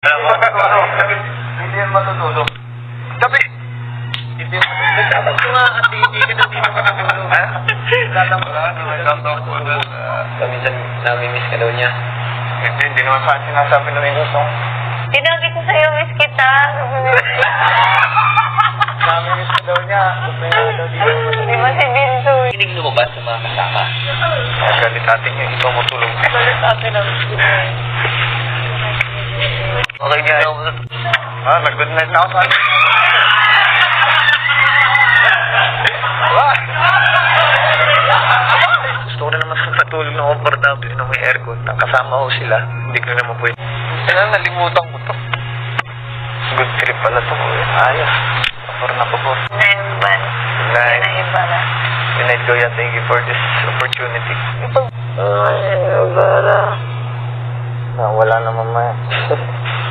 Alam mo, hindi yan matutulog. Sabi, hindi yan matutulog. Nagsabat ko nga at hindi ka na dito matutulog. Ha? Nagsabat. Minsan nami-miss ka daw niya. Hindi naman saan sinasabi na may gusto. Sinabi ko sa'yo, miss kita. Nami-miss ka daw niya. Gusto niya daw dito. Di ba si Binso? Hindi lumabas sa mga kasama. Galit natin yung ikaw matulog. Galit natin ang gusto. Okay guys. Nag-good night na ako sa akin. Gusto ko na naman matulog na comfortable na may aircon. Kasama ko sila. Hindi ko naman pwede. Kaya nalimutan ko to. Good trip pala to. Ayos. Pabor na pabor. Naiban. Naiba na. Good night, Kuya. Thank you for this opportunity. Naiba na. Wala naman ma.